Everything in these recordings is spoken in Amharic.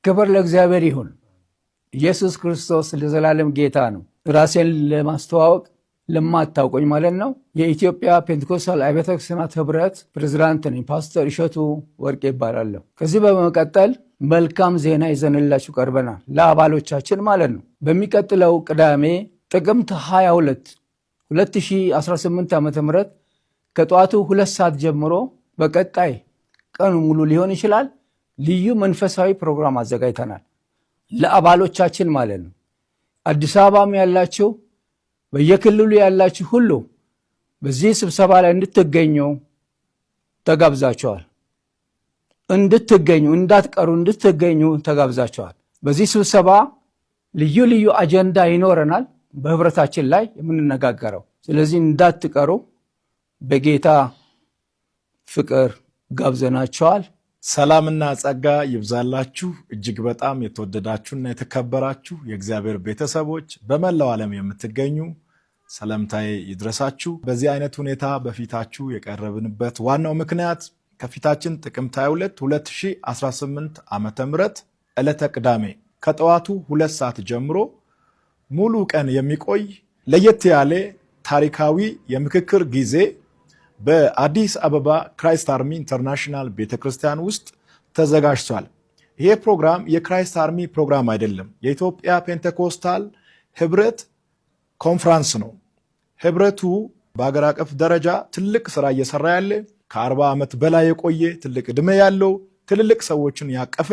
ክብር ለእግዚአብሔር ይሁን። ኢየሱስ ክርስቶስ ለዘላለም ጌታ ነው። ራሴን ለማስተዋወቅ ለማታውቁኝ ማለት ነው የኢትዮጵያ ፔንቴኮስታል አብያተ ክርስቲያናት ህብረት ፕሬዝዳንት ነኝ። ፓስተር እሸቱ ወርቄ ይባላለሁ። ከዚህ በመቀጠል መልካም ዜና ይዘንላችሁ ቀርበናል፣ ለአባሎቻችን ማለት ነው። በሚቀጥለው ቅዳሜ ጥቅምት 22 2018 ዓ.ም ከጠዋቱ 2 ሰዓት ጀምሮ በቀጣይ ቀኑ ሙሉ ሊሆን ይችላል ልዩ መንፈሳዊ ፕሮግራም አዘጋጅተናል ለአባሎቻችን ማለት ነው። አዲስ አበባም ያላችሁ በየክልሉ ያላችሁ ሁሉ በዚህ ስብሰባ ላይ እንድትገኙ ተጋብዛችኋል። እንዳትቀሩ እንድትገኙ ተጋብዛችኋል። በዚህ ስብሰባ ልዩ ልዩ አጀንዳ ይኖረናል በህብረታችን ላይ የምንነጋገረው። ስለዚህ እንዳትቀሩ በጌታ ፍቅር ጋብዘናችኋል። ሰላምና ጸጋ ይብዛላችሁ። እጅግ በጣም የተወደዳችሁና የተከበራችሁ የእግዚአብሔር ቤተሰቦች በመላው ዓለም የምትገኙ ሰላምታዬ ይድረሳችሁ። በዚህ አይነት ሁኔታ በፊታችሁ የቀረብንበት ዋናው ምክንያት ከፊታችን ጥቅምት 22 2018 ዓ.ም ዕለተ ቅዳሜ ከጠዋቱ 2 ሰዓት ጀምሮ ሙሉ ቀን የሚቆይ ለየት ያለ ታሪካዊ የምክክር ጊዜ በአዲስ አበባ ክራይስት አርሚ ኢንተርናሽናል ቤተክርስቲያን ውስጥ ተዘጋጅቷል። ይሄ ፕሮግራም የክራይስት አርሚ ፕሮግራም አይደለም። የኢትዮጵያ ፔንቴኮስታል ህብረት ኮንፈረንስ ነው። ህብረቱ በአገር አቀፍ ደረጃ ትልቅ ስራ እየሰራ ያለ ከ40 ዓመት በላይ የቆየ ትልቅ ዕድሜ ያለው ትልልቅ ሰዎችን ያቀፈ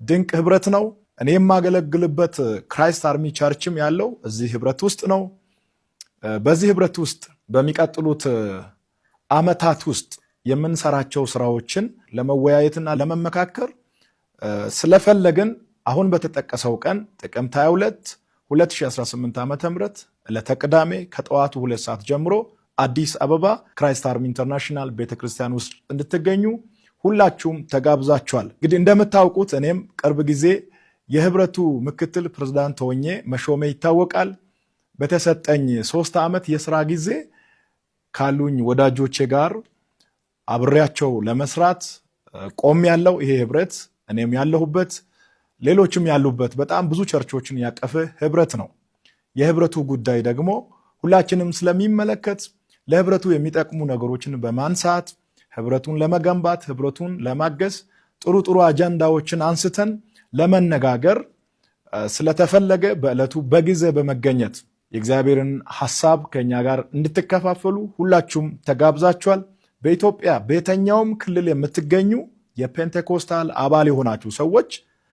ድንቅ ህብረት ነው። እኔ የማገለግልበት ክራይስት አርሚ ቸርችም ያለው እዚህ ህብረት ውስጥ ነው። በዚህ ህብረት ውስጥ በሚቀጥሉት ዓመታት ውስጥ የምንሰራቸው ስራዎችን ለመወያየትና ለመመካከር ስለፈለግን አሁን በተጠቀሰው ቀን ጥቅምት 22 2018 ዓ.ም ዕለተ ቅዳሜ ከጠዋቱ 2 ሰዓት ጀምሮ አዲስ አበባ ክራይስት አርሚ ኢንተርናሽናል ቤተክርስቲያን ውስጥ እንድትገኙ ሁላችሁም ተጋብዛችኋል። እንግዲህ እንደምታውቁት እኔም ቅርብ ጊዜ የህብረቱ ምክትል ፕሬዝዳንት ሆኜ መሾሜ ይታወቃል። በተሰጠኝ 3 ዓመት የሥራ ጊዜ ካሉኝ ወዳጆቼ ጋር አብሬያቸው ለመስራት ቆም ያለው ይሄ ህብረት እኔም ያለሁበት ሌሎችም ያሉበት በጣም ብዙ ቸርቾችን ያቀፈ ህብረት ነው። የህብረቱ ጉዳይ ደግሞ ሁላችንም ስለሚመለከት ለህብረቱ የሚጠቅሙ ነገሮችን በማንሳት ህብረቱን ለመገንባት ህብረቱን ለማገዝ ጥሩ አጀንዳዎችን አንስተን ለመነጋገር ስለተፈለገ በዕለቱ በጊዜ በመገኘት የእግዚአብሔርን ሐሳብ ከኛ ጋር እንድትከፋፈሉ ሁላችሁም ተጋብዛችኋል። በኢትዮጵያ በየትኛውም ክልል የምትገኙ የፔንቴኮስታል አባል የሆናችሁ ሰዎች